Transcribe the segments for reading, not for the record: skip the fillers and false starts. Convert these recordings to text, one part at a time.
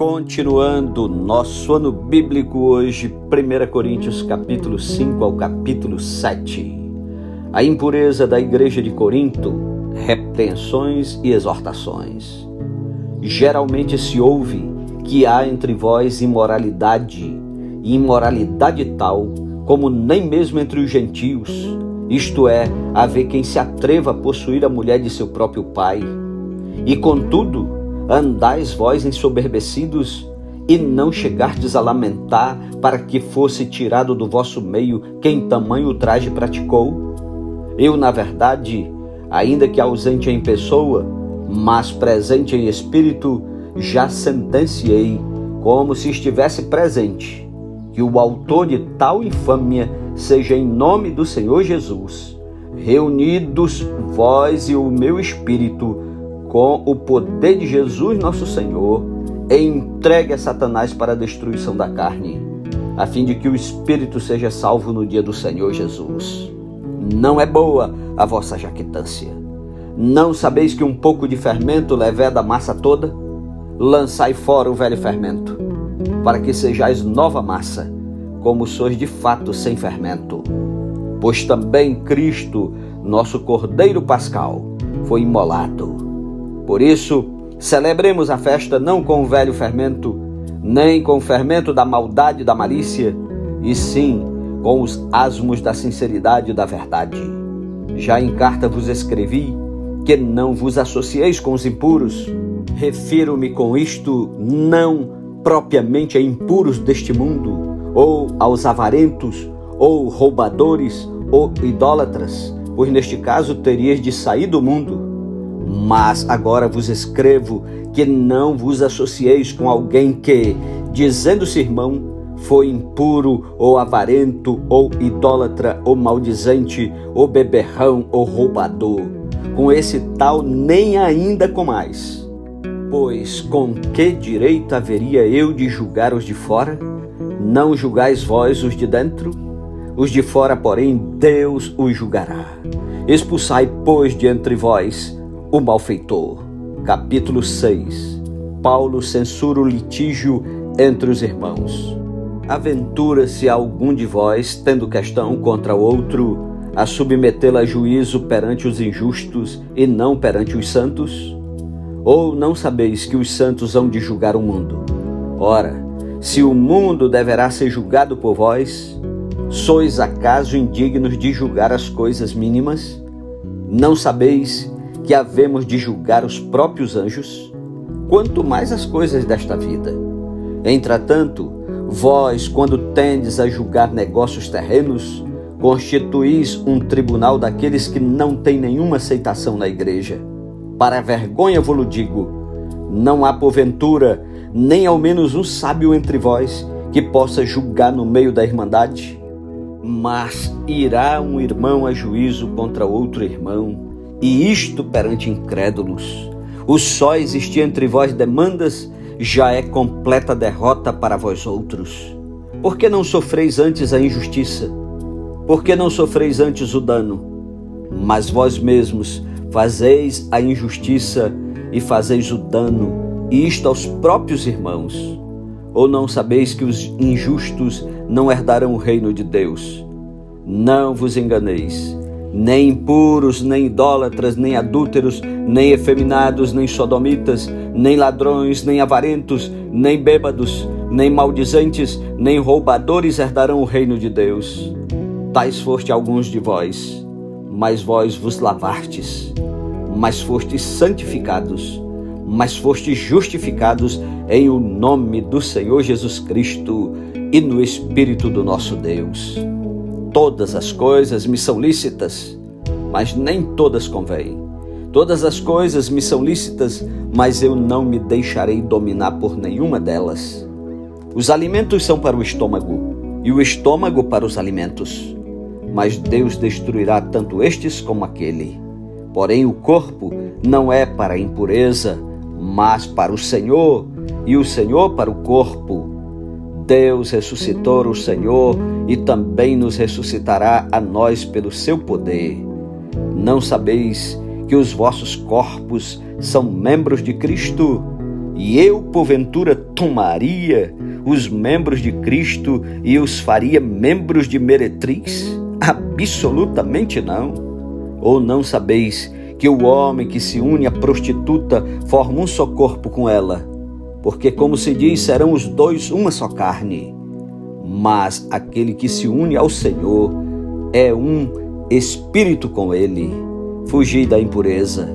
Continuando nosso ano bíblico hoje, 1 Coríntios capítulo 5 ao capítulo 7. A impureza da igreja de Corinto, repreensões e exortações. Geralmente se ouve que há entre vós imoralidade, e imoralidade tal como nem mesmo entre os gentios, isto é, haver quem se atreva a possuir a mulher de seu próprio pai. E contudo, andais vós ensoberbecidos, e não chegardes a lamentar para que fosse tirado do vosso meio quem tamanho ultraje praticou? Eu, na verdade, ainda que ausente em pessoa, mas presente em espírito, já sentenciei, como se estivesse presente, que o autor de tal infâmia seja em nome do Senhor Jesus, reunidos vós e o meu espírito, com o poder de Jesus nosso Senhor, entregue a Satanás para a destruição da carne, a fim de que o espírito seja salvo no dia do Senhor Jesus. Não é boa a vossa jactância. Não sabeis que um pouco de fermento leveda a massa toda? Lançai fora o velho fermento, para que sejais nova massa, como sois de fato sem fermento. Pois também Cristo, nosso Cordeiro Pascal, foi imolado. Por isso, celebremos a festa não com o velho fermento, nem com o fermento da maldade e da malícia, e sim com os asmos da sinceridade e da verdade. Já em carta vos escrevi que não vos associeis com os impuros. Refiro-me com isto não propriamente a impuros deste mundo, ou aos avarentos, ou roubadores, ou idólatras, pois neste caso terias de sair do mundo. Mas agora vos escrevo que não vos associeis com alguém que, dizendo-se irmão, foi impuro, ou avarento, ou idólatra, ou maldizente, ou beberrão, ou roubador. Com esse tal nem ainda comais. Pois com que direito haveria eu de julgar os de fora? Não julgais vós os de dentro? Os de fora, porém, Deus os julgará. Expulsai, pois, de entre vós o malfeitor. Capítulo 6. Paulo censura o litígio entre os irmãos. Aventura-se algum de vós, tendo questão contra outro, a submetê-la a juízo perante os injustos e não perante os santos? Ou não sabeis que os santos hão de julgar o mundo? Ora, se o mundo deverá ser julgado por vós, sois acaso indignos de julgar as coisas mínimas? Não sabeis que havemos de julgar os próprios anjos? Quanto mais as coisas desta vida. Entretanto, vós, quando tendes a julgar negócios terrenos, constituís um tribunal daqueles que não têm nenhuma aceitação na igreja. Para a vergonha vos digo, não há porventura, nem ao menos um sábio entre vós, que possa julgar no meio da irmandade? Mas irá um irmão a juízo contra outro irmão, e isto perante incrédulos. O só existir entre vós demandas, já é completa derrota para vós outros. Por que não sofreis antes a injustiça? Por que não sofreis antes o dano? Mas vós mesmos fazeis a injustiça e fazeis o dano, e isto aos próprios irmãos. Ou não sabeis que os injustos não herdarão o reino de Deus? Não vos enganeis, nem impuros, nem idólatras, nem adúlteros, nem efeminados, nem sodomitas, nem ladrões, nem avarentos, nem bêbados, nem maldizentes, nem roubadores herdarão o reino de Deus. Tais foste alguns de vós, mas vós vos lavastes, mas fostes santificados, mas fostes justificados em o nome do Senhor Jesus Cristo e no Espírito do nosso Deus. Todas as coisas me são lícitas, mas nem todas convêm. Todas as coisas me são lícitas, mas eu não me deixarei dominar por nenhuma delas. Os alimentos são para o estômago, e o estômago para os alimentos. Mas Deus destruirá tanto estes como aquele. Porém, o corpo não é para a impureza, mas para o Senhor, e o Senhor para o corpo. Deus ressuscitou o Senhor e também nos ressuscitará a nós pelo seu poder. Não sabeis que os vossos corpos são membros de Cristo? E eu, porventura, tomaria os membros de Cristo e os faria membros de meretriz? Absolutamente não. Ou não sabeis que o homem que se une à prostituta forma um só corpo com ela? Porque, como se diz, serão os dois uma só carne. Mas aquele que se une ao Senhor é um espírito com ele. Fugir da impureza.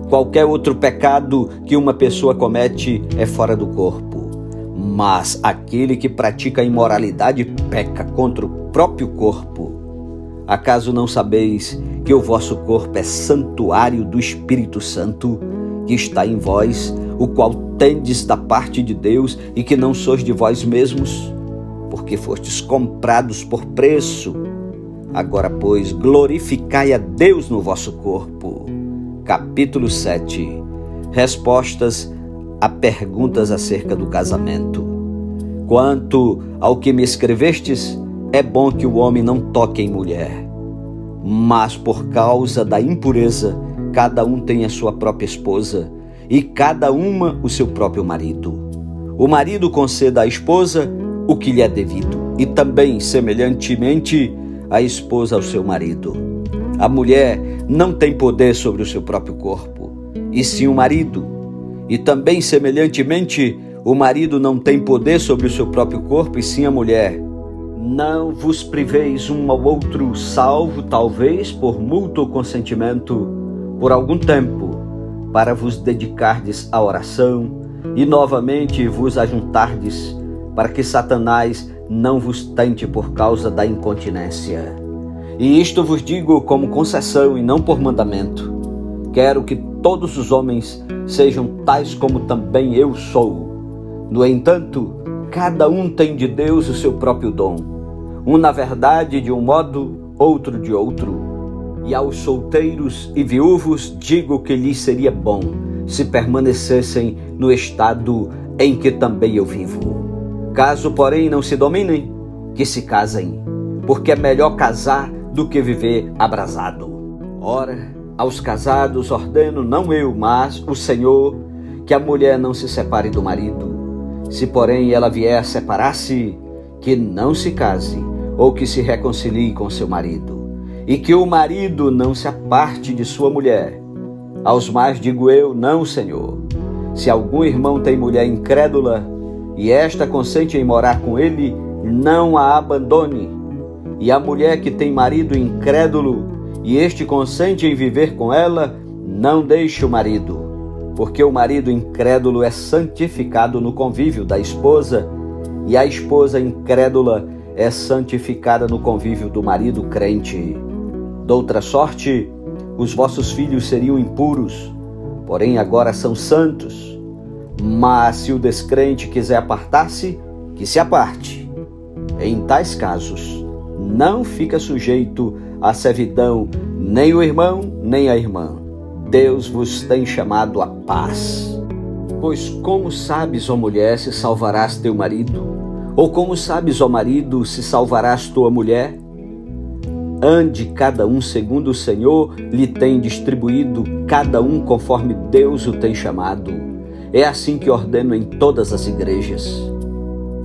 Qualquer outro pecado que uma pessoa comete é fora do corpo. Mas aquele que pratica a imoralidade peca contra o próprio corpo. Acaso não sabeis que o vosso corpo é santuário do Espírito Santo, que está em vós, o qual tendes da parte de Deus, e que não sois de vós mesmos, porque fostes comprados por preço? Agora, pois, glorificai a Deus no vosso corpo. Capítulo 7. Respostas a perguntas acerca do casamento. Quanto ao que me escrevestes, é bom que o homem não toque em mulher. Mas por causa da impureza, cada um tem a sua própria esposa, e cada uma o seu próprio marido. O marido conceda à esposa o que lhe é devido, e também, semelhantemente, a esposa ao seu marido. A mulher não tem poder sobre o seu próprio corpo, e sim o marido. E também, semelhantemente, o marido não tem poder sobre o seu próprio corpo, e sim a mulher. Não vos priveis um ao outro, salvo talvez por mútuo consentimento, por algum tempo, para vos dedicardes à oração e novamente vos ajuntardes, para que Satanás não vos tente por causa da incontinência. E isto vos digo como concessão e não por mandamento. Quero que todos os homens sejam tais como também eu sou. No entanto, cada um tem de Deus o seu próprio dom. Um na verdade de um modo, outro de outro. E aos solteiros e viúvos digo que lhes seria bom se permanecessem no estado em que também eu vivo. Caso, porém, não se dominem, que se casem, porque é melhor casar do que viver abrasado. Ora, aos casados ordeno, não eu, mas o Senhor, que a mulher não se separe do marido. Se, porém, ela vier a separar-se, que não se case, ou que se reconcilie com seu marido, e que o marido não se aparte de sua mulher. Aos mais digo eu, não, Senhor. Se algum irmão tem mulher incrédula, e esta consente em morar com ele, não a abandone. E a mulher que tem marido incrédulo, e este consente em viver com ela, não deixe o marido, porque o marido incrédulo é santificado no convívio da esposa, e a esposa incrédula é santificada no convívio do marido crente. Doutra sorte, os vossos filhos seriam impuros, porém agora são santos. Mas se o descrente quiser apartar-se, que se aparte. Em tais casos, não fica sujeito à servidão nem o irmão, nem a irmã. Deus vos tem chamado à paz. Pois como sabes, ó mulher, se salvarás teu marido? Ou como sabes, ó marido, se salvarás tua mulher? Ande cada um segundo o Senhor lhe tem distribuído, cada um conforme Deus o tem chamado. É assim que ordeno em todas as igrejas.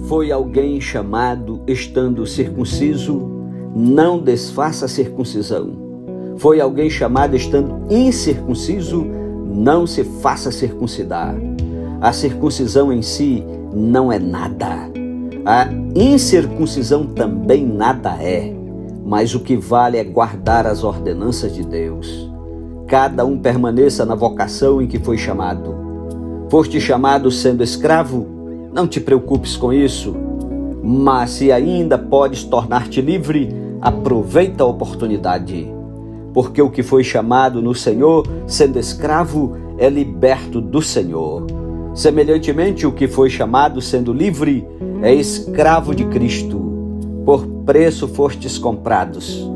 Foi alguém chamado estando circunciso? Não desfaça a circuncisão. Foi alguém chamado estando incircunciso? Não se faça circuncidar. A circuncisão em si não é nada. A incircuncisão também nada é. Mas o que vale é guardar as ordenanças de Deus. Cada um permaneça na vocação em que foi chamado. Foste chamado sendo escravo? Não te preocupes com isso. Mas se ainda podes tornar-te livre, aproveita a oportunidade. Porque o que foi chamado no Senhor, sendo escravo, é liberto do Senhor. Semelhantemente, o que foi chamado sendo livre, é escravo de Cristo. Por preço fostes comprados.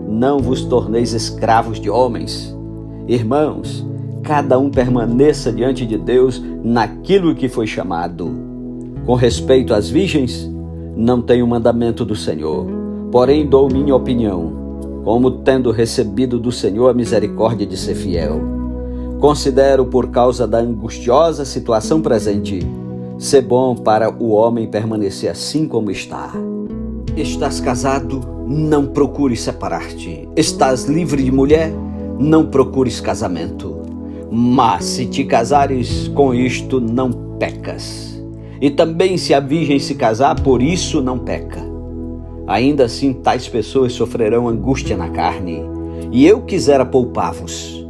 Não vos torneis escravos de homens. Irmãos, cada um permaneça diante de Deus naquilo que foi chamado. Com respeito às virgens, não tenho mandamento do Senhor, porém dou minha opinião, como tendo recebido do Senhor a misericórdia de ser fiel. Considero, por causa da angustiosa situação presente, ser bom para o homem permanecer assim como está. Estás casado? Não procures separar-te. Estás livre de mulher? Não procures casamento. Mas se te casares, com isto não pecas. E também se a virgem se casar, por isso não peca. Ainda assim, tais pessoas sofrerão angústia na carne, e eu quisera poupar-vos.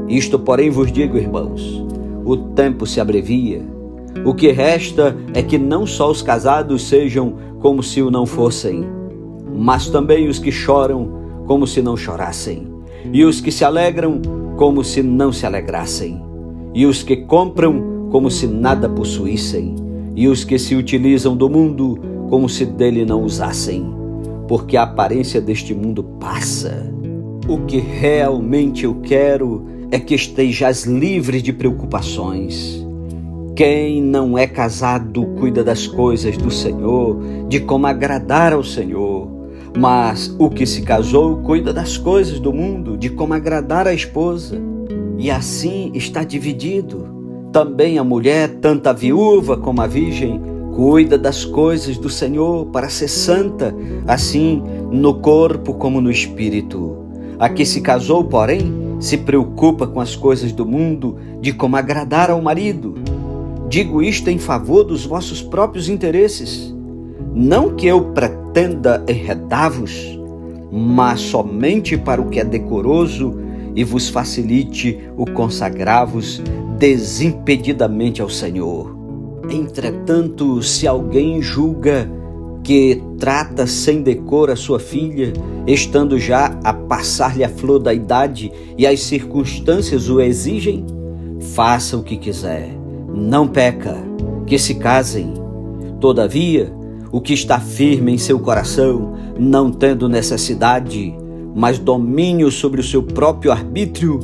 Isto, porém, vos digo, irmãos, o tempo se abrevia. O que resta é que não só os casados sejam como se o não fossem, mas também os que choram como se não chorassem, e os que se alegram como se não se alegrassem, e os que compram como se nada possuíssem, e os que se utilizam do mundo como se dele não usassem, porque a aparência deste mundo passa. O que realmente eu quero é que estejais livres de preocupações. Quem não é casado cuida das coisas do Senhor, de como agradar ao Senhor. Mas o que se casou cuida das coisas do mundo, de como agradar a esposa. E assim está dividido. Também a mulher, tanto a viúva como a virgem, cuida das coisas do Senhor para ser santa, assim no corpo como no espírito. A que se casou, porém, se preocupa com as coisas do mundo, de como agradar ao marido. Digo isto em favor dos vossos próprios interesses. Não que eu pretenda enredar-vos, mas somente para o que é decoroso e vos facilite o consagrar-vos desimpedidamente ao Senhor. Entretanto, se alguém julga que trata sem decoro a sua filha, estando já a passar-lhe a flor da idade e as circunstâncias o exigem, faça o que quiser, não peca, que se casem. Todavia, o que está firme em seu coração, não tendo necessidade, mas domínio sobre o seu próprio arbítrio,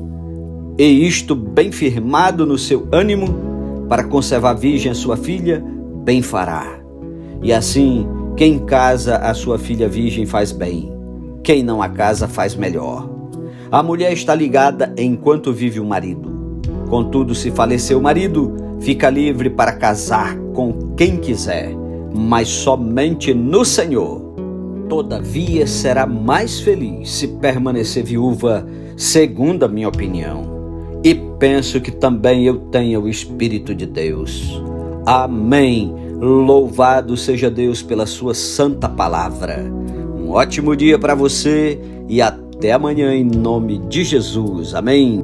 e isto bem firmado no seu ânimo, para conservar virgem a sua filha, bem fará. E assim, quem casa a sua filha virgem faz bem, quem não a casa faz melhor. A mulher está ligada enquanto vive o marido. Contudo, se falecer o marido, fica livre para casar com quem quiser, mas somente no Senhor. Todavia, será mais feliz se permanecer viúva, segundo a minha opinião. E penso que também eu tenho o Espírito de Deus. Amém. Louvado seja Deus pela sua santa palavra. Um ótimo dia para você e até amanhã em nome de Jesus. Amém.